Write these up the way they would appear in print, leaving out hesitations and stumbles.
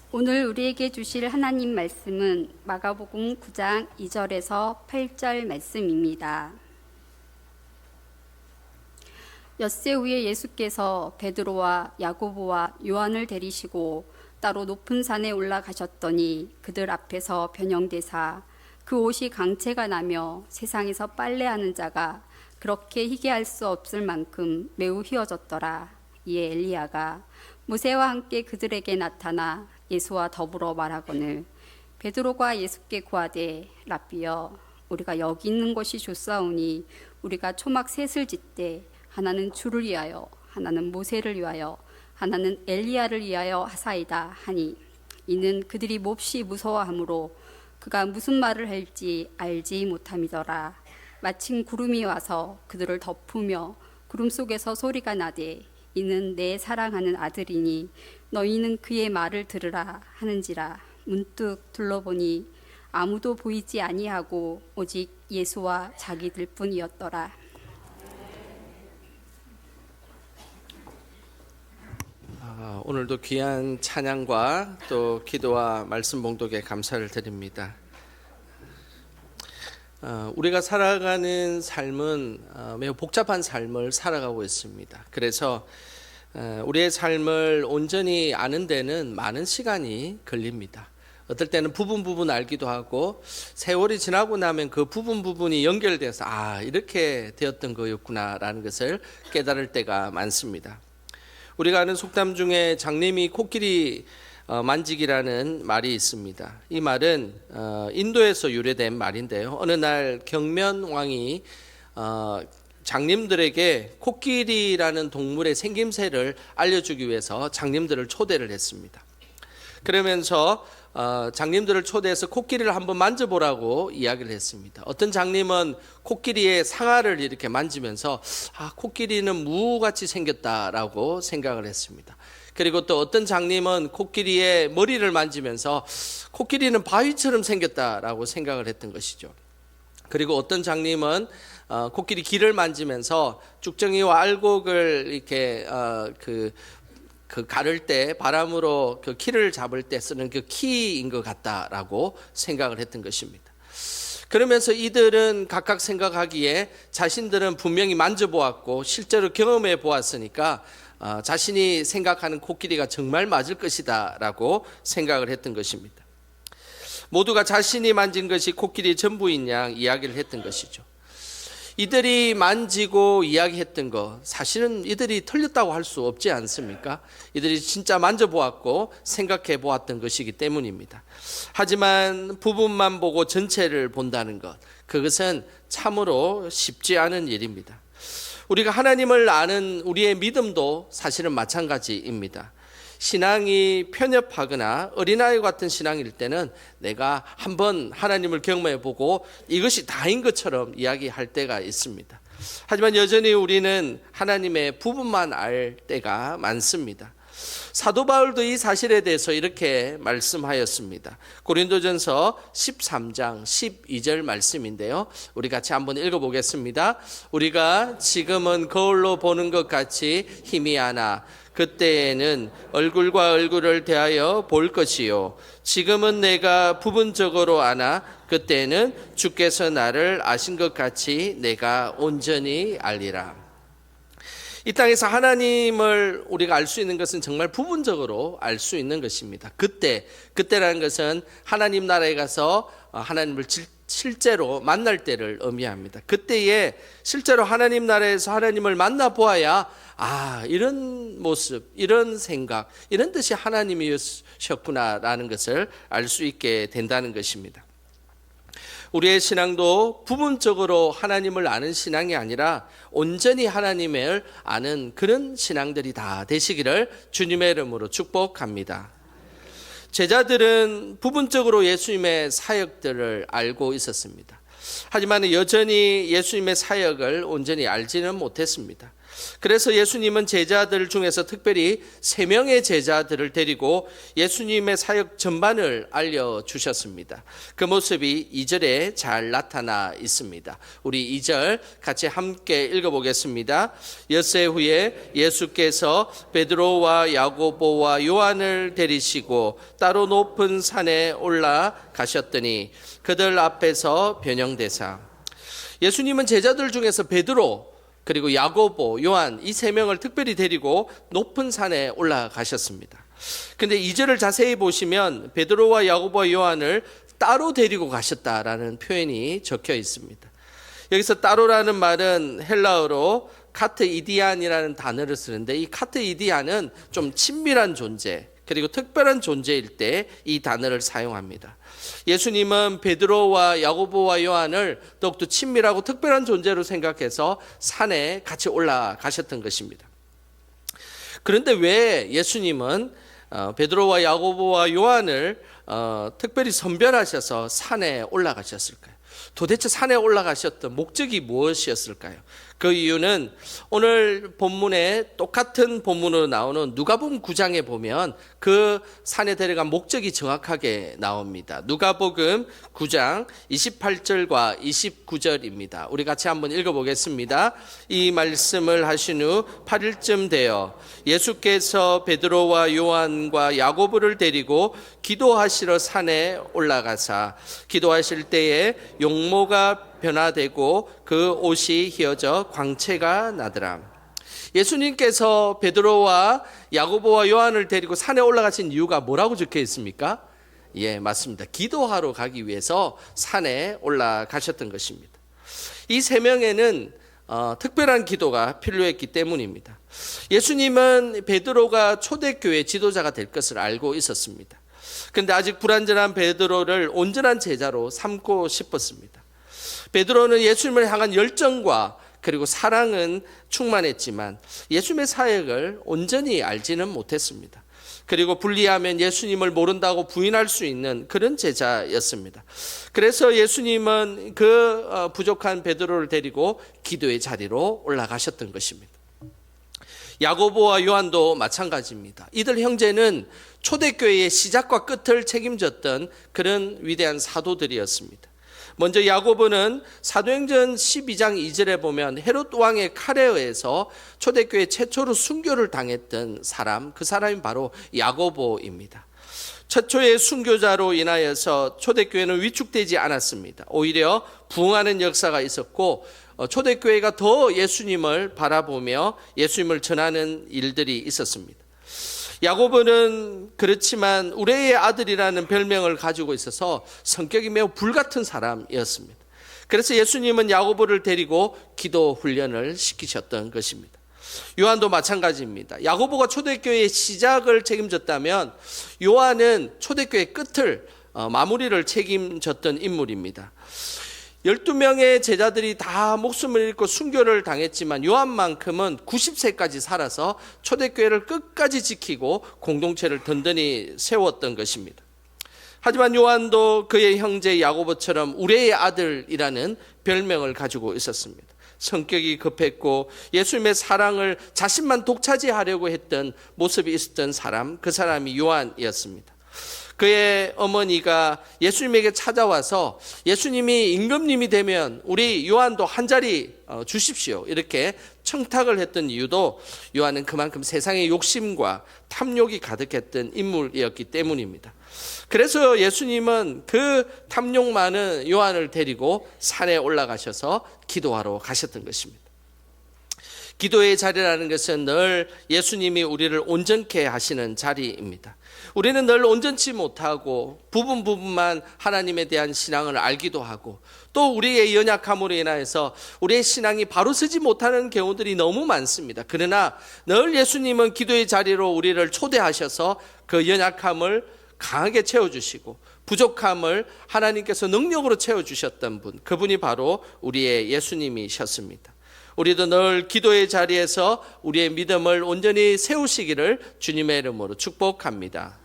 오늘 우리에게 주실 하나님 말씀은 마가복음 9장 2절에서 8절 말씀입니다. 엿새 후에 예수께서 베드로와 야고보와 요한을 데리시고 따로 높은 산에 올라가셨더니 그들 앞에서 변형되사 그 옷이 강체가 나며 세상에서 빨래하는 자가 그렇게 희게 할 수 없을 만큼 매우 휘어졌더라. 이에 엘리야가 모세와 함께 그들에게 나타나 예수와 더불어 말하거늘 베드로가 예수께 구하되 랍비여 우리가 여기 있는 것이 좋사오니 우리가 초막 셋을 짓되 하나는 주를 위하여 하나는 모세를 위하여 하나는 엘리야를 위하여 하사이다 하니 이는 그들이 몹시 무서워하므로 그가 무슨 말을 할지 알지 못함이더라. 마침 구름이 와서 그들을 덮으며 구름 속에서 소리가 나되 이는 내 사랑하는 아들이니 너희는 그의 말을 들으라 하는지라. 문득 둘러보니 아무도 보이지 아니하고 오직 예수와 자기들 뿐이었더라. 오늘도 귀한 찬양과 또 기도와 말씀 봉독에 감사를 드립니다. 우리가 살아가는 삶은 매우 복잡한 삶을 살아가고 있습니다. 그래서 우리의 삶을 온전히 아는 데는 많은 시간이 걸립니다. 어떨 때는 부분 알기도 하고 세월이 지나고 나면 그 부분이 연결돼서 이렇게 되었던 거였구나라는 것을 깨달을 때가 많습니다. 우리가 아는 속담 중에 장님이 코끼리 만지기라는 말이 있습니다. 이 말은 인도에서 유래된 말인데요. 어느 날 경면 왕이 장님들에게 코끼리라는 동물의 생김새를 알려주기 위해서 장님들을 초대를 했습니다. 그러면서 장님들을 초대해서 코끼리를 한번 만져보라고 이야기를 했습니다. 어떤 장님은 코끼리의 상아를 이렇게 만지면서 코끼리는 무같이 생겼다라고 생각을 했습니다. 그리고 또 어떤 장님은 코끼리의 머리를 만지면서 코끼리는 바위처럼 생겼다라고 생각을 했던 것이죠. 그리고 어떤 장님은 코끼리 귀를 만지면서 쭉정이와 알곡을 이렇게 그 가를 때 바람으로 그 키를 잡을 때 쓰는 그 키인 것 같다라고 생각을 했던 것입니다. 그러면서 이들은 각각 생각하기에 자신들은 분명히 만져보았고 실제로 경험해 보았으니까 자신이 생각하는 코끼리가 정말 맞을 것이다 라고 생각을 했던 것입니다. 모두가 자신이 만진 것이 코끼리의 전부인 양 이야기를 했던 것이죠. 이들이 만지고 이야기했던 것, 사실은 이들이 틀렸다고 할 수 없지 않습니까? 이들이 진짜 만져보았고 생각해 보았던 것이기 때문입니다. 하지만 부분만 보고 전체를 본다는 것, 그것은 참으로 쉽지 않은 일입니다. 우리가 하나님을 아는 우리의 믿음도 사실은 마찬가지입니다. 신앙이 편협하거나 어린아이 같은 신앙일 때는 내가 한번 하나님을 경험해보고 이것이 다인 것처럼 이야기할 때가 있습니다. 하지만 여전히 우리는 하나님의 부분만 알 때가 많습니다. 사도 바울도 이 사실에 대해서 이렇게 말씀하였습니다. 고린도전서 13장 12절 말씀인데요. 우리 같이 한번 읽어보겠습니다. 우리가 지금은 거울로 보는 것 같이 희미하나 그때에는 얼굴과 얼굴을 대하여 볼 것이요 지금은 내가 부분적으로 아나 그때에는 주께서 나를 아신 것 같이 내가 온전히 알리라. 이 땅에서 하나님을 우리가 알 수 있는 것은 정말 부분적으로 알 수 있는 것입니다. 그때라는 것은 하나님 나라에 가서 하나님을 실제로 만날 때를 의미합니다. 그때에 실제로 하나님 나라에서 하나님을 만나보아야 이런 모습, 이런 생각, 이런 뜻이 하나님이셨구나라는 것을 알 수 있게 된다는 것입니다. 우리의 신앙도 부분적으로 하나님을 아는 신앙이 아니라 온전히 하나님을 아는 그런 신앙들이 다 되시기를 주님의 이름으로 축복합니다. 제자들은 부분적으로 예수님의 사역들을 알고 있었습니다. 하지만 여전히 예수님의 사역을 온전히 알지는 못했습니다. 그래서 예수님은 제자들 중에서 특별히 3명의 제자들을 데리고 예수님의 사역 전반을 알려주셨습니다. 그 모습이 2절에 잘 나타나 있습니다. 우리 2절 같이 함께 읽어보겠습니다. 엿새 후에 예수께서 베드로와 야고보와 요한을 데리시고 따로 높은 산에 올라가셨더니 그들 앞에서 변형되사. 예수님은 제자들 중에서 베드로 그리고 야고보, 요한 이 3명을 특별히 데리고 높은 산에 올라가셨습니다. 근데 2절을 자세히 보시면 베드로와 야고보와 요한을 따로 데리고 가셨다라는 표현이 적혀 있습니다. 여기서 따로라는 말은 헬라어로 카트이디안이라는 단어를 쓰는데, 이 카트이디안은 좀 친밀한 존재 그리고 특별한 존재일 때 이 단어를 사용합니다. 예수님은 베드로와 야고보와 요한을 더욱더 친밀하고 특별한 존재로 생각해서 산에 같이 올라가셨던 것입니다. 그런데 왜 예수님은 베드로와 야고보와 요한을 특별히 선별하셔서 산에 올라가셨을까요? 도대체 산에 올라가셨던 목적이 무엇이었을까요? 그 이유는 오늘 본문에 똑같은 본문으로 나오는 누가복음 9장에 보면 그 산에 데려간 목적이 정확하게 나옵니다. 누가복음 9장 28절과 29절입니다. 우리 같이 한번 읽어보겠습니다. 이 말씀을 하신 후 8일쯤 되어 예수께서 베드로와 요한과 야고보를 데리고 기도하시러 산에 올라가사 기도하실 때에 용모가 변화되고 그 옷이 휘어져 광채가 나더라. 예수님께서 베드로와 야고보와 요한을 데리고 산에 올라가신 이유가 뭐라고 적혀 있습니까? 예, 맞습니다. 기도하러 가기 위해서 산에 올라가셨던 것입니다. 이 3명에는 특별한 기도가 필요했기 때문입니다. 예수님은 베드로가 초대교회 지도자가 될 것을 알고 있었습니다. 그런데 아직 불완전한 베드로를 온전한 제자로 삼고 싶었습니다. 베드로는 예수님을 향한 열정과 그리고 사랑은 충만했지만 예수님의 사역을 온전히 알지는 못했습니다. 그리고 불리하면 예수님을 모른다고 부인할 수 있는 그런 제자였습니다. 그래서 예수님은 그 부족한 베드로를 데리고 기도의 자리로 올라가셨던 것입니다. 야고보와 요한도 마찬가지입니다. 이들 형제는 초대교회의 시작과 끝을 책임졌던 그런 위대한 사도들이었습니다. 먼저 야고보는 사도행전 12장 2절에 보면 헤롯 왕의 칼에 의해서 초대교회 최초로 순교를 당했던 사람, 그 사람이 바로 야고보입니다. 최초의 순교자로 인하여서 초대교회는 위축되지 않았습니다. 오히려 부흥하는 역사가 있었고 초대교회가 더 예수님을 바라보며 예수님을 전하는 일들이 있었습니다. 야고보는 그렇지만 우레의 아들이라는 별명을 가지고 있어서 성격이 매우 불같은 사람이었습니다. 그래서 예수님은 야고보를 데리고 기도 훈련을 시키셨던 것입니다. 요한도 마찬가지입니다. 야고보가 초대교회의 시작을 책임졌다면 요한은 초대교회의 끝을 마무리를 책임졌던 인물입니다. 12명의 제자들이 다 목숨을 잃고 순교를 당했지만 요한만큼은 90세까지 살아서 초대교회를 끝까지 지키고 공동체를 든든히 세웠던 것입니다. 하지만 요한도 그의 형제 야고보처럼 우레의 아들이라는 별명을 가지고 있었습니다. 성격이 급했고 예수님의 사랑을 자신만 독차지하려고 했던 모습이 있었던 사람, 그 사람이 요한이었습니다. 그의 어머니가 예수님에게 찾아와서 예수님이 임금님이 되면 우리 요한도 한 자리 주십시오 이렇게 청탁을 했던 이유도 요한은 그만큼 세상의 욕심과 탐욕이 가득했던 인물이었기 때문입니다. 그래서 예수님은 그 탐욕 많은 요한을 데리고 산에 올라가셔서 기도하러 가셨던 것입니다. 기도의 자리라는 것은 늘 예수님이 우리를 온전케 하시는 자리입니다. 우리는 늘 온전치 못하고 부분만 하나님에 대한 신앙을 알기도 하고 또 우리의 연약함으로 인하여서 우리의 신앙이 바로 서지 못하는 경우들이 너무 많습니다. 그러나 늘 예수님은 기도의 자리로 우리를 초대하셔서 그 연약함을 강하게 채워주시고 부족함을 하나님께서 능력으로 채워주셨던 분, 그분이 바로 우리의 예수님이셨습니다. 우리도 늘 기도의 자리에서 우리의 믿음을 온전히 세우시기를 주님의 이름으로 축복합니다.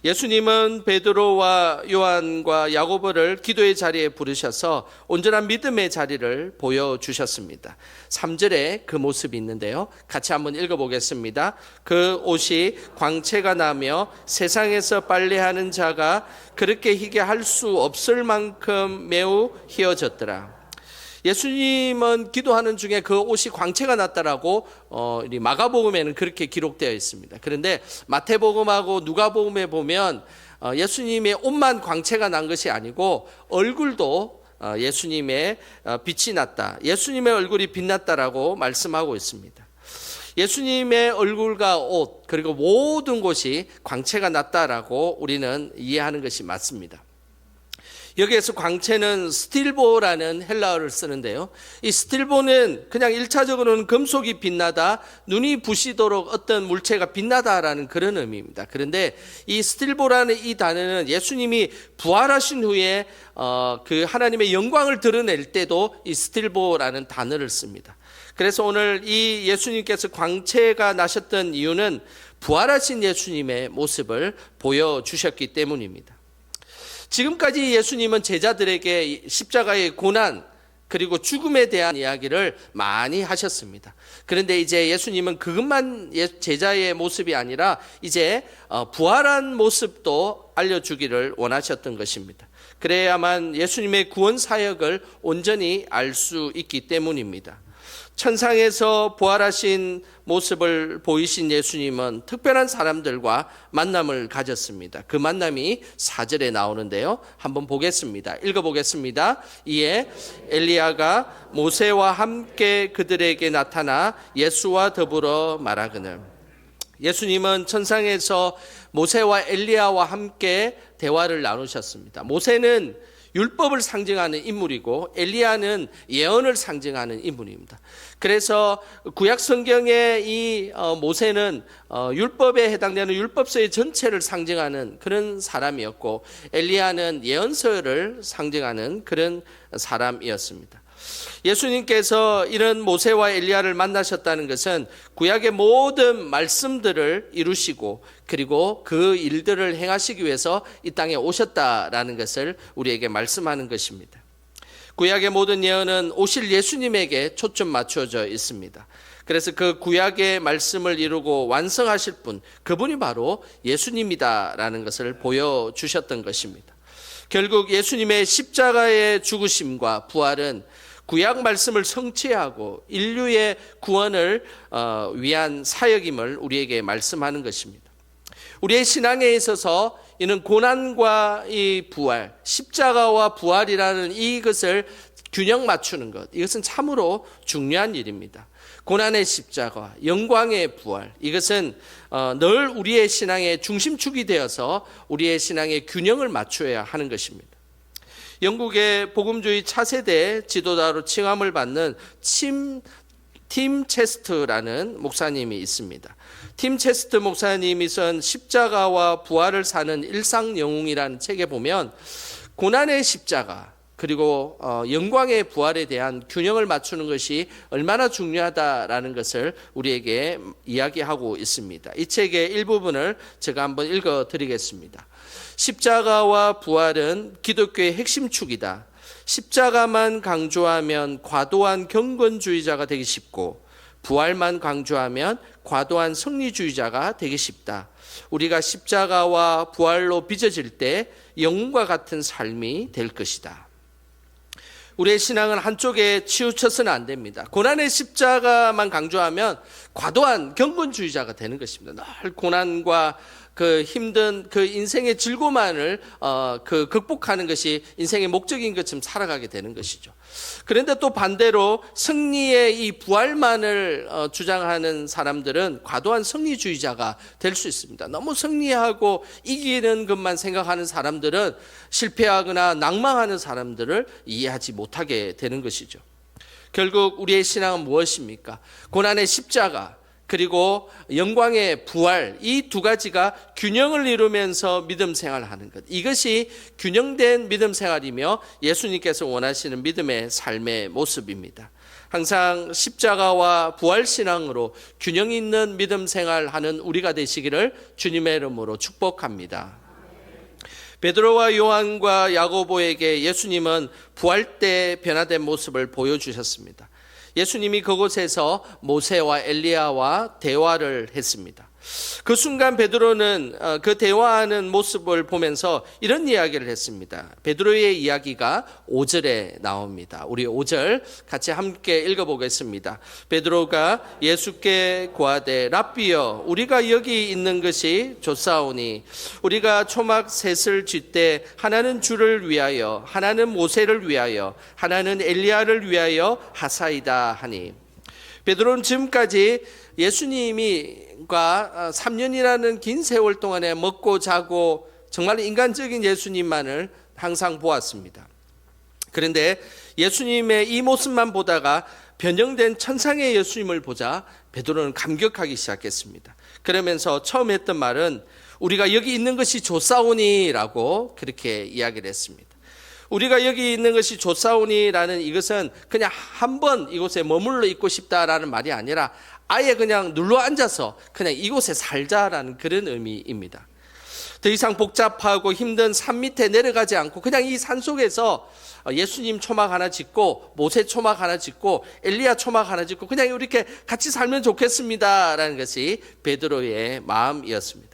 예수님은 베드로와 요한과 야고보를 기도의 자리에 부르셔서 온전한 믿음의 자리를 보여주셨습니다. 3절에 그 모습이 있는데요. 같이 한번 읽어보겠습니다. 그 옷이 광채가 나며 세상에서 빨래하는 자가 그렇게 희게 할 수 없을 만큼 매우 희어졌더라. 예수님은 기도하는 중에 그 옷이 광채가 났다라고 마가복음에는 그렇게 기록되어 있습니다. 그런데 마태복음하고 누가복음에 보면 예수님의 옷만 광채가 난 것이 아니고 얼굴도 예수님의 빛이 났다. 예수님의 얼굴이 빛났다라고 말씀하고 있습니다. 예수님의 얼굴과 옷 그리고 모든 곳이 광채가 났다라고 우리는 이해하는 것이 맞습니다. 여기에서 광채는 스틸보라는 헬라어를 쓰는데요. 이 스틸보는 그냥 1차적으로는 금속이 빛나다, 눈이 부시도록 어떤 물체가 빛나다라는 그런 의미입니다. 그런데 이 스틸보라는 이 단어는 예수님이 부활하신 후에 그 하나님의 영광을 드러낼 때도 이 스틸보라는 단어를 씁니다. 그래서 오늘 이 예수님께서 광채가 나셨던 이유는 부활하신 예수님의 모습을 보여주셨기 때문입니다. 지금까지 예수님은 제자들에게 십자가의 고난 그리고 죽음에 대한 이야기를 많이 하셨습니다. 그런데 이제 예수님은 그것만 제자의 모습이 아니라 이제 부활한 모습도 알려주기를 원하셨던 것입니다. 그래야만 예수님의 구원 사역을 온전히 알 수 있기 때문입니다. 천상에서 부활하신 모습을 보이신 예수님은 특별한 사람들과 만남을 가졌습니다. 그 만남이 4절에 나오는데요. 한번 보겠습니다. 읽어보겠습니다. 이에 엘리야가 모세와 함께 그들에게 나타나 예수와 더불어 말하거늘. 예수님은 천상에서 모세와 엘리야와 함께 대화를 나누셨습니다. 모세는 율법을 상징하는 인물이고 엘리야는 예언을 상징하는 인물입니다. 그래서 구약 성경의 이 모세는 율법에 해당되는 율법서의 전체를 상징하는 그런 사람이었고 엘리야는 예언서를 상징하는 그런 사람이었습니다. 예수님께서 이런 모세와 엘리야를 만나셨다는 것은 구약의 모든 말씀들을 이루시고 그리고 그 일들을 행하시기 위해서 이 땅에 오셨다라는 것을 우리에게 말씀하는 것입니다. 구약의 모든 예언은 오실 예수님에게 초점 맞춰져 있습니다. 그래서 그 구약의 말씀을 이루고 완성하실 분, 그분이 바로 예수님이다라는 것을 보여주셨던 것입니다. 결국 예수님의 십자가의 죽으심과 부활은 구약 말씀을 성취하고 인류의 구원을 위한 사역임을 우리에게 말씀하는 것입니다. 우리의 신앙에 있어서 이는 고난과 이 부활, 십자가와 부활이라는 이것을 균형 맞추는 것, 이것은 참으로 중요한 일입니다. 고난의 십자가, 영광의 부활, 이것은 늘 우리의 신앙의 중심축이 되어서 우리의 신앙의 균형을 맞춰야 하는 것입니다. 영국의 복음주의 차세대 지도자로 칭함을 받는 팀 체스트라는 목사님이 있습니다. 팀 체스트 목사님이 쓴 십자가와 부활을 사는 일상 영웅이라는 책에 보면 고난의 십자가 그리고 영광의 부활에 대한 균형을 맞추는 것이 얼마나 중요하다라는 것을 우리에게 이야기하고 있습니다. 이 책의 일부분을 제가 한번 읽어드리겠습니다. 십자가와 부활은 기독교의 핵심 축이다. 십자가만 강조하면 과도한 경건주의자가 되기 쉽고 부활만 강조하면 과도한 승리주의자가 되기 쉽다. 우리가 십자가와 부활로 빚어질 때 영웅과 같은 삶이 될 것이다. 우리의 신앙은 한쪽에 치우쳐서는 안 됩니다. 고난의 십자가만 강조하면 과도한 경건주의자가 되는 것입니다. 늘 고난과 그 힘든 그 인생의 즐거움만을 극복하는 것이 인생의 목적인 것처럼 살아가게 되는 것이죠. 그런데 또 반대로 승리의 이 부활만을 주장하는 사람들은 과도한 승리주의자가 될 수 있습니다. 너무 승리하고 이기는 것만 생각하는 사람들은 실패하거나 낭망하는 사람들을 이해하지 못하게 되는 것이죠. 결국 우리의 신앙은 무엇입니까? 고난의 십자가 그리고 영광의 부활, 이 두 가지가 균형을 이루면서 믿음 생활하는 것, 이것이 균형된 믿음 생활이며 예수님께서 원하시는 믿음의 삶의 모습입니다. 항상 십자가와 부활 신앙으로 균형 있는 믿음 생활하는 우리가 되시기를 주님의 이름으로 축복합니다. 베드로와 요한과 야고보에게 예수님은 부활 때 변화된 모습을 보여주셨습니다. 예수님이 그곳에서 모세와 엘리야와 대화를 했습니다. 그 순간 베드로는 그 대화하는 모습을 보면서 이런 이야기를 했습니다. 베드로의 이야기가 5절에 나옵니다. 우리 5절 같이 함께 읽어보겠습니다. 베드로가 예수께 고하되 랍비여, 우리가 여기 있는 것이 좋사오니 우리가 초막 셋을 쥐때 하나는 주를 위하여, 하나는 모세를 위하여, 하나는 엘리야를 위하여 하사이다 하니. 베드로는 지금까지 예수님과 3년이라는 긴 세월 동안에 먹고 자고 정말 인간적인 예수님만을 항상 보았습니다. 그런데 예수님의 이 모습만 보다가 변형된 천상의 예수님을 보자 베드로는 감격하기 시작했습니다. 그러면서 처음 했던 말은 우리가 여기 있는 것이 좋사오니라고 그렇게 이야기를 했습니다. 우리가 여기 있는 것이 좋사오니라는 이것은 그냥 한번 이곳에 머물러 있고 싶다라는 말이 아니라 아예 그냥 눌러 앉아서 그냥 이곳에 살자라는 그런 의미입니다. 더 이상 복잡하고 힘든 산 밑에 내려가지 않고 그냥 이 산 속에서 예수님 초막 하나 짓고 모세 초막 하나 짓고 엘리야 초막 하나 짓고 그냥 이렇게 같이 살면 좋겠습니다라는 것이 베드로의 마음이었습니다.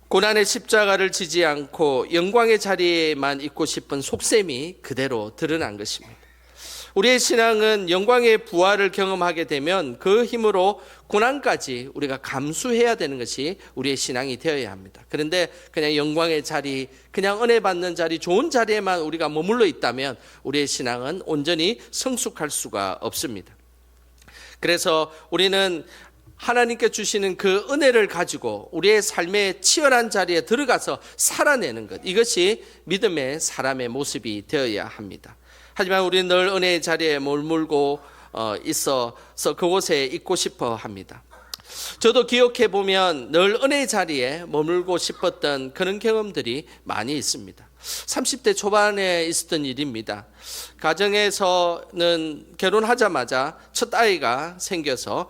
고난의 십자가를 지지 않고 영광의 자리에만 있고 싶은 속셈이 그대로 드러난 것입니다. 우리의 신앙은 영광의 부활을 경험하게 되면 그 힘으로 고난까지 우리가 감수해야 되는 것이 우리의 신앙이 되어야 합니다. 그런데 그냥 영광의 자리, 그냥 은혜 받는 자리, 좋은 자리에만 우리가 머물러 있다면 우리의 신앙은 온전히 성숙할 수가 없습니다. 그래서 우리는 하나님께 주시는 그 은혜를 가지고 우리의 삶의 치열한 자리에 들어가서 살아내는 것, 이것이 믿음의 사람의 모습이 되어야 합니다. 하지만 우리는 늘 은혜의 자리에 머물고 있어서 그곳에 있고 싶어 합니다. 저도 기억해 보면 늘 은혜의 자리에 머물고 싶었던 그런 경험들이 많이 있습니다. 30대 초반에 있었던 일입니다. 가정에서는 결혼하자마자 첫 아이가 생겨서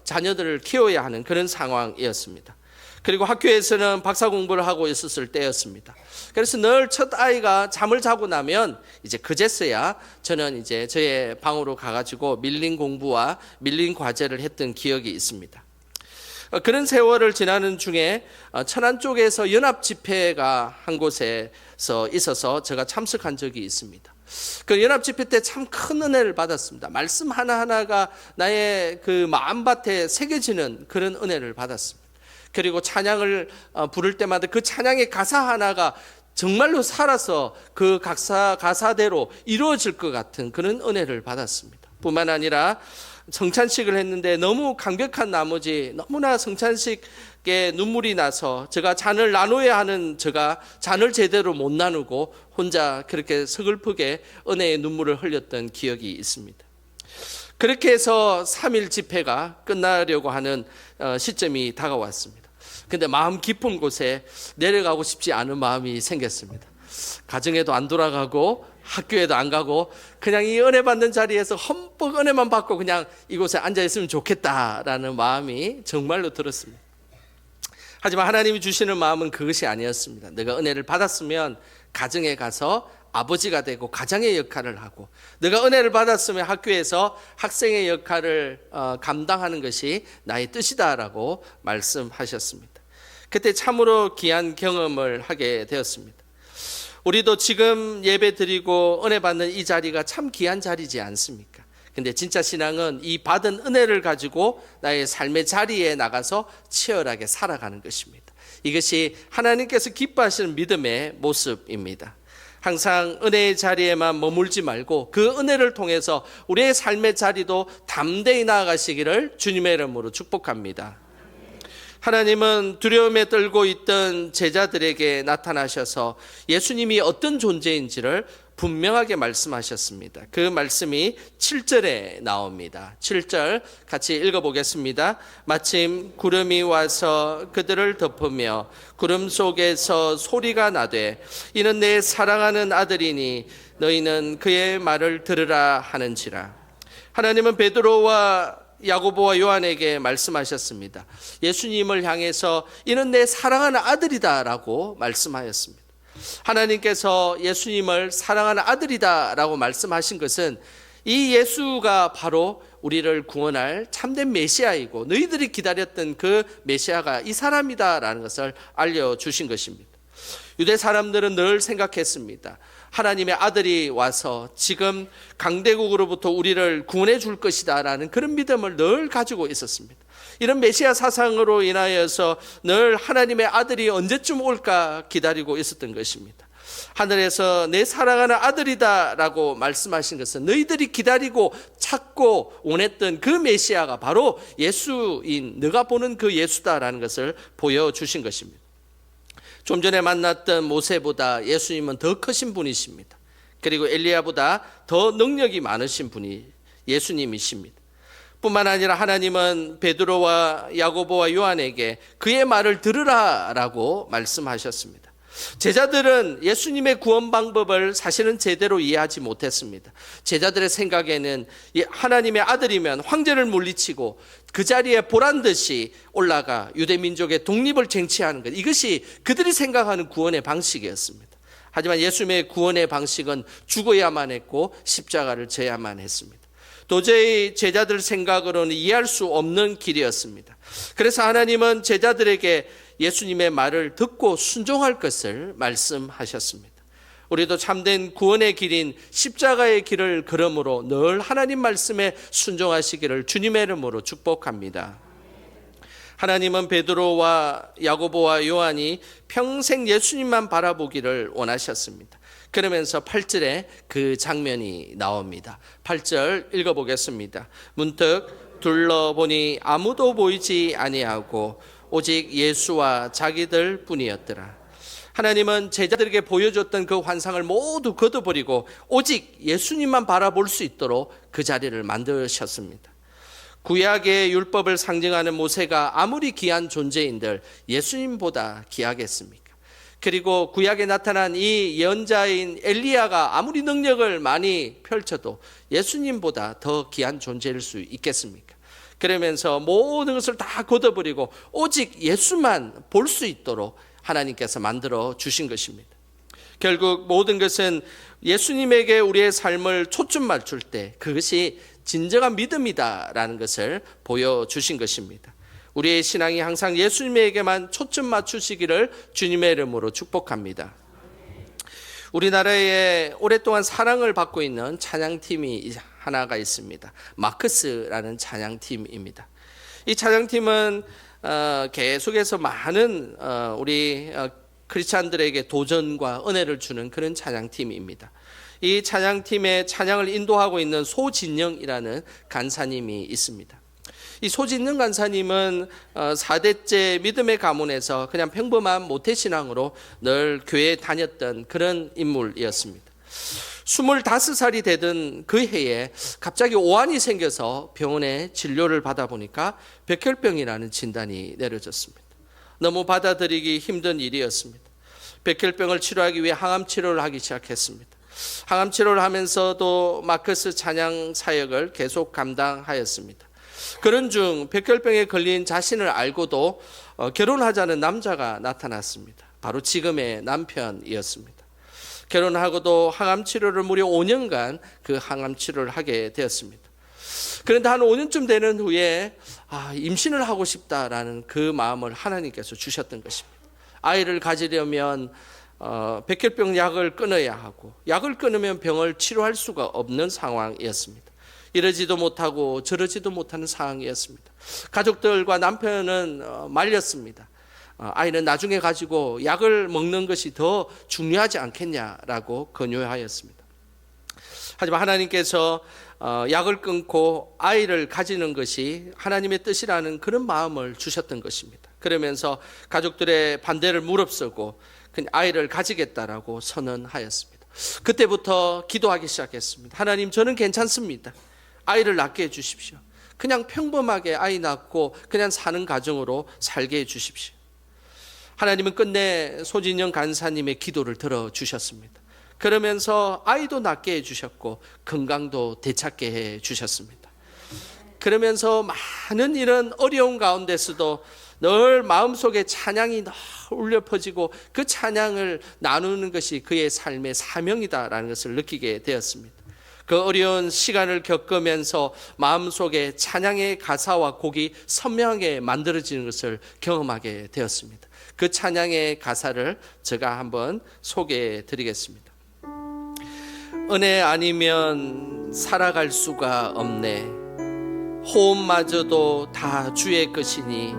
자녀들을 키워야 하는 그런 상황이었습니다. 그리고 학교에서는 박사 공부를 하고 있었을 때였습니다. 그래서 늘 첫 아이가 잠을 자고 나면 이제 그제서야 저는 이제 저의 방으로 가가지고 밀린 공부와 밀린 과제를 했던 기억이 있습니다. 그런 세월을 지나는 중에 천안 쪽에서 연합 집회가 한 곳에서 있어서 제가 참석한 적이 있습니다. 그 연합 집회 때 참 큰 은혜를 받았습니다. 말씀 하나하나가 나의 그 마음밭에 새겨지는 그런 은혜를 받았습니다. 그리고 찬양을 부를 때마다 그 찬양의 가사 하나가 정말로 살아서 그 가사대로 이루어질 것 같은 그런 은혜를 받았습니다. 뿐만 아니라 성찬식을 했는데 너무 감격한 나머지 너무나 성찬식에 눈물이 나서 제가 잔을 나눠야 하는 제가 잔을 제대로 못 나누고 혼자 그렇게 서글프게 은혜의 눈물을 흘렸던 기억이 있습니다. 그렇게 해서 3일 집회가 끝나려고 하는 시점이 다가왔습니다. 근데 마음 깊은 곳에 내려가고 싶지 않은 마음이 생겼습니다. 가정에도 안 돌아가고 학교에도 안 가고 그냥 이 은혜 받는 자리에서 흠뻑 은혜만 받고 그냥 이곳에 앉아 있으면 좋겠다라는 마음이 정말로 들었습니다. 하지만 하나님이 주시는 마음은 그것이 아니었습니다. 내가 은혜를 받았으면 가정에 가서 아버지가 되고 가장의 역할을 하고, 내가 은혜를 받았으면 학교에서 학생의 역할을 감당하는 것이 나의 뜻이다라고 말씀하셨습니다. 그때 참으로 귀한 경험을 하게 되었습니다. 우리도 지금 예배 드리고 은혜 받는 이 자리가 참 귀한 자리지 않습니까? 근데 진짜 신앙은 이 받은 은혜를 가지고 나의 삶의 자리에 나가서 치열하게 살아가는 것입니다. 이것이 하나님께서 기뻐하시는 믿음의 모습입니다. 항상 은혜의 자리에만 머물지 말고 그 은혜를 통해서 우리의 삶의 자리도 담대히 나아가시기를 주님의 이름으로 축복합니다. 하나님은 두려움에 떨고 있던 제자들에게 나타나셔서 예수님이 어떤 존재인지를 분명하게 말씀하셨습니다. 그 말씀이 7절에 나옵니다. 7절 같이 읽어보겠습니다. 마침 구름이 와서 그들을 덮으며 구름 속에서 소리가 나되 이는 내 사랑하는 아들이니 너희는 그의 말을 들으라 하는지라. 하나님은 베드로와 야고보와 요한에게 말씀하셨습니다. 예수님을 향해서 이는 내 사랑하는 아들이다라고 말씀하였습니다. 하나님께서 예수님을 사랑하는 아들이다라고 말씀하신 것은 이 예수가 바로 우리를 구원할 참된 메시아이고 너희들이 기다렸던 그 메시아가 이 사람이다라는 것을 알려주신 것입니다. 유대 사람들은 늘 생각했습니다. 하나님의 아들이 와서 지금 강대국으로부터 우리를 구원해 줄 것이다 라는 그런 믿음을 늘 가지고 있었습니다. 이런 메시아 사상으로 인하여서 늘 하나님의 아들이 언제쯤 올까 기다리고 있었던 것입니다. 하늘에서 내 사랑하는 아들이다 라고 말씀하신 것은 너희들이 기다리고 찾고 원했던 그 메시아가 바로 예수인, 너가 보는 그 예수다라는 것을 보여주신 것입니다. 좀 전에 만났던 모세보다 예수님은 더 크신 분이십니다. 그리고 엘리야보다 더 능력이 많으신 분이 예수님이십니다. 뿐만 아니라 하나님은 베드로와 야고보와 요한에게 그의 말을 들으라라고 말씀하셨습니다. 제자들은 예수님의 구원 방법을 사실은 제대로 이해하지 못했습니다. 제자들의 생각에는 하나님의 아들이면 황제를 물리치고 그 자리에 보란듯이 올라가 유대 민족의 독립을 쟁취하는 것, 이것이 그들이 생각하는 구원의 방식이었습니다. 하지만 예수님의 구원의 방식은 죽어야만 했고 십자가를 져야만 했습니다. 도저히 제자들 생각으로는 이해할 수 없는 길이었습니다. 그래서 하나님은 제자들에게 예수님의 말을 듣고 순종할 것을 말씀하셨습니다. 우리도 참된 구원의 길인 십자가의 길을 걸음으로 늘 하나님 말씀에 순종하시기를 주님의 이름으로 축복합니다. 하나님은 베드로와 야고보와 요한이 평생 예수님만 바라보기를 원하셨습니다. 그러면서 8절에 그 장면이 나옵니다. 8절 읽어보겠습니다. 문득 둘러보니 아무도 보이지 아니하고 오직 예수와 자기들 뿐이었더라. 하나님은 제자들에게 보여줬던 그 환상을 모두 걷어버리고 오직 예수님만 바라볼 수 있도록 그 자리를 만드셨습니다. 구약의 율법을 상징하는 모세가 아무리 귀한 존재인들 예수님보다 귀하겠습니까? 그리고 구약에 나타난 이 예언자인 엘리야가 아무리 능력을 많이 펼쳐도 예수님보다 더 귀한 존재일 수 있겠습니까? 그러면서 모든 것을 다 걷어버리고 오직 예수만 볼 수 있도록 하나님께서 만들어 주신 것입니다. 결국 모든 것은 예수님에게 우리의 삶을 초점 맞출 때 그것이 진정한 믿음이다라는 것을 보여주신 것입니다. 우리의 신앙이 항상 예수님에게만 초점 맞추시기를 주님의 이름으로 축복합니다. 우리나라에 오랫동안 사랑을 받고 있는 찬양팀이 하나가 있습니다. 마크스라는 찬양팀입니다. 이 찬양팀은 계속해서 많은 우리 크리스찬들에게 도전과 은혜를 주는 그런 찬양팀입니다. 이 찬양팀의 찬양을 인도하고 있는 소진영이라는 간사님이 있습니다. 이 소진영 간사님은 4대째 믿음의 가문에서 그냥 평범한 모태신앙으로 늘 교회에 다녔던 그런 인물이었습니다. 25살이 되던 그 해에 갑자기 오한이 생겨서 병원에 진료를 받아보니까 백혈병이라는 진단이 내려졌습니다. 너무 받아들이기 힘든 일이었습니다. 백혈병을 치료하기 위해 항암 치료를 하기 시작했습니다. 항암 치료를 하면서도 마크스 찬양 사역을 계속 감당하였습니다. 그런 중 백혈병에 걸린 자신을 알고도 결혼하자는 남자가 나타났습니다. 바로 지금의 남편이었습니다. 결혼하고도 항암 치료를 무려 5년간 그 항암 치료를 하게 되었습니다. 그런데 한 5년쯤 되는 후에 임신을 하고 싶다라는 그 마음을 하나님께서 주셨던 것입니다. 아이를 가지려면 백혈병 약을 끊어야 하고 약을 끊으면 병을 치료할 수가 없는 상황이었습니다. 이러지도 못하고 저러지도 못하는 상황이었습니다. 가족들과 남편은 말렸습니다. 아이는 나중에 가지고 약을 먹는 것이 더 중요하지 않겠냐라고 권유하였습니다. 하지만 하나님께서 약을 끊고 아이를 가지는 것이 하나님의 뜻이라는 그런 마음을 주셨던 것입니다. 그러면서 가족들의 반대를 무릅쓰고 그냥 아이를 가지겠다라고 선언하였습니다. 그때부터 기도하기 시작했습니다. 하나님, 저는 괜찮습니다. 아이를 낳게 해주십시오. 그냥 평범하게 아이 낳고 그냥 사는 가정으로 살게 해주십시오. 하나님은 끝내 소진영 간사님의 기도를 들어주셨습니다. 그러면서 아이도 낳게 해주셨고 건강도 되찾게 해주셨습니다. 그러면서 많은 이런 어려운 가운데서도 늘 마음속에 찬양이 늘 울려 퍼지고 그 찬양을 나누는 것이 그의 삶의 사명이다라는 것을 느끼게 되었습니다. 그 어려운 시간을 겪으면서 마음속에 찬양의 가사와 곡이 선명하게 만들어지는 것을 경험하게 되었습니다. 그 찬양의 가사를 제가 한번 소개해 드리겠습니다. 은혜 아니면 살아갈 수가 없네. 호흡마저도 다 주의 것이니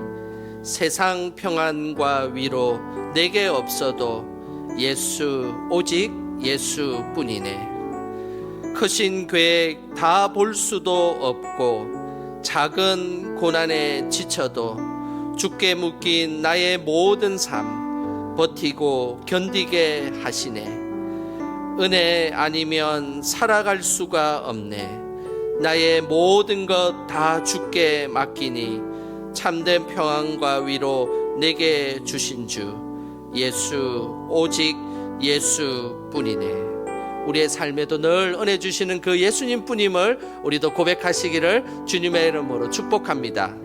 세상 평안과 위로 내게 없어도 예수, 오직 예수뿐이네. 크신 계획 다 볼 수도 없고 작은 고난에 지쳐도 주께 묶인 나의 모든 삶 버티고 견디게 하시네. 은혜 아니면 살아갈 수가 없네. 나의 모든 것 다 주께 맡기니 참된 평안과 위로 내게 주신 주 예수, 오직 예수뿐이네. 우리의 삶에도 늘 은혜 주시는 그 예수님 뿐임을 우리도 고백하시기를 주님의 이름으로 축복합니다.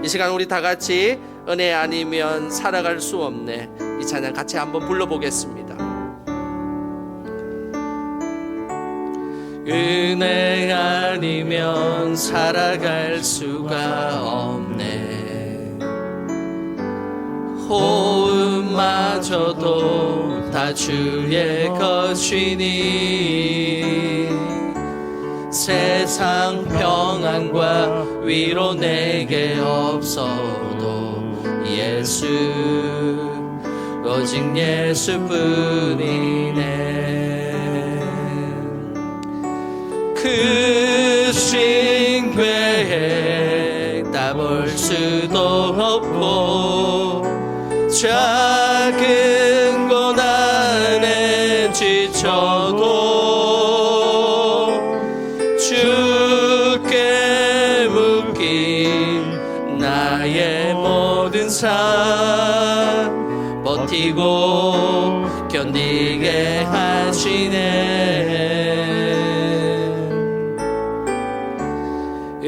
이 시간 우리 다 같이 은혜 아니면 살아갈 수 없네, 이 찬양 같이 한번 불러보겠습니다. 은혜 아니면 살아갈 수가 없네. 호흡마저도 다 주의 것이니 세상 평안과 위로 내게 없어도 예수, 오직 예수뿐이네. 크신 계획 다 볼 수도 없고 작은 고난에 지쳐도 주께 묶인 나의 모든 삶 버티고 견디게 하시네.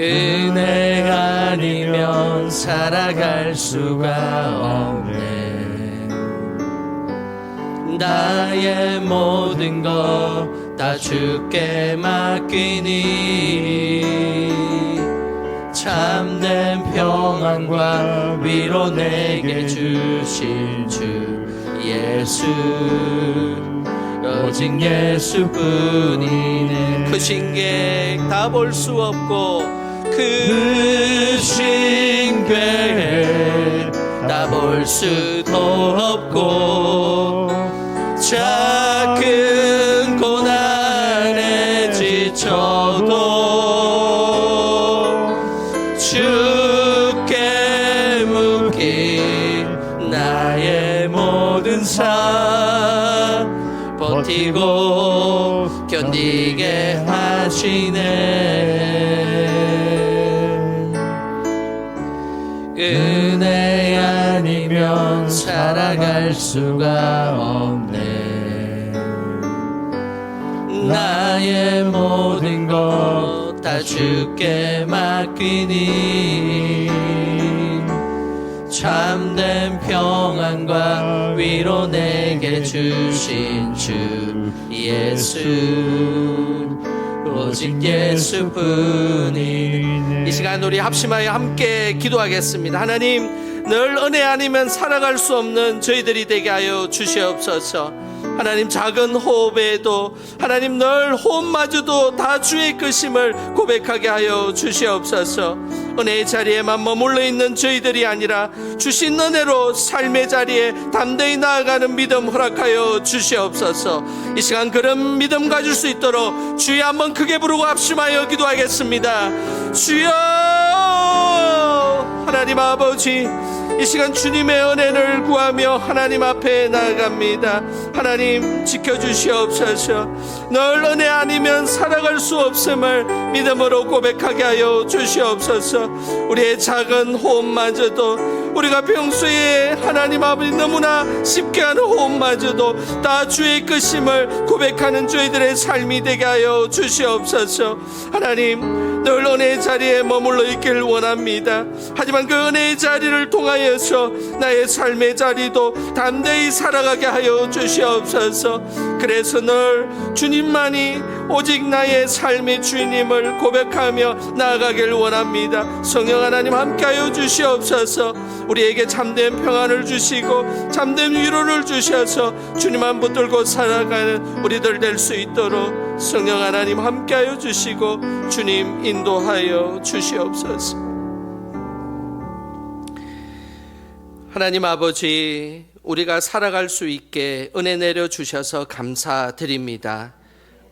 은혜 아니면 살아갈 수가 없네. 나의 모든 것 다 주께 맡기니 참된 평안과 위로 내게 주신 주 예수, 오직 예수뿐이네. 크신 계획 다 볼 수 없고 크신 계획 다 볼 수도 없고 작은 고난에 지쳐도 주께 묶인 나의 모든 삶 버티고 견디게 하시네. 은혜 아니면 살아갈 수가 없네. 나의 모든 것 다 주께 맡기니 참된 평안과 위로 내게 주신 주 예수, 오직 예수뿐이. 이 시간 우리 합심하여 함께 기도하겠습니다. 하나님, 늘 은혜 아니면 살아갈 수 없는 저희들이 되게 하여 주시옵소서. 하나님, 작은 호흡에도 하나님 늘 호흡마저도 다 주의 것임을 고백하게 하여 주시옵소서. 은혜의 자리에만 머물러 있는 저희들이 아니라 주신 은혜로 삶의 자리에 담대히 나아가는 믿음 허락하여 주시옵소서. 이 시간 그런 믿음 가질 수 있도록 주여 한번 크게 부르고 합심하여 기도하겠습니다. 주여, 하나님 아버지, 이 시간 주님의 은혜를 구하며 하나님 앞에 나아갑니다. 하나님, 지켜주시옵소서. 늘 은혜 아니면 살아갈 수 없음을 믿음으로 고백하게 하여 주시옵소서. 우리의 작은 호흡마저도 우리가 평소에 하나님 아버지 너무나 쉽게 하는 호흡마저도 다 주의 것임을 고백하는 저희들의 삶이 되게 하여 주시옵소서. 하나님, 늘 은혜의 자리에 머물러 있기를 원합니다. 하지만 그 은혜의 자리를 통하여서 나의 삶의 자리도 담대히 살아가게 하여 주시옵소서. 그래서 늘 주님만이 오직 나의 삶의 주님을 고백하며 나아가길 원합니다. 성령 하나님 함께하여 주시옵소서. 우리에게 참된 평안을 주시고 참된 위로를 주셔서 주님만 붙들고 살아가는 우리들 될 수 있도록 성령 하나님 함께하여 주시고 주님 인도하여 주시옵소서. 하나님 아버지, 우리가 살아갈 수 있게 은혜 내려 주셔서 감사드립니다.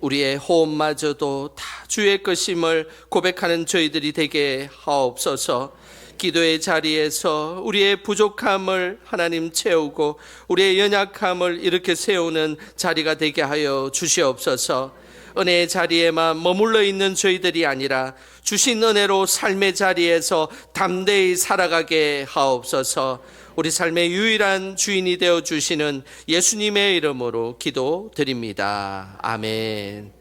우리의 호흡마저도 다 주의 것임을 고백하는 저희들이 되게 하옵소서. 기도의 자리에서 우리의 부족함을 하나님 채우고 우리의 연약함을 이렇게 세우는 자리가 되게 하여 주시옵소서. 은혜의 자리에만 머물러 있는 저희들이 아니라 주신 은혜로 삶의 자리에서 담대히 살아가게 하옵소서. 우리 삶의 유일한 주인이 되어 주시는 예수님의 이름으로 기도드립니다. 아멘.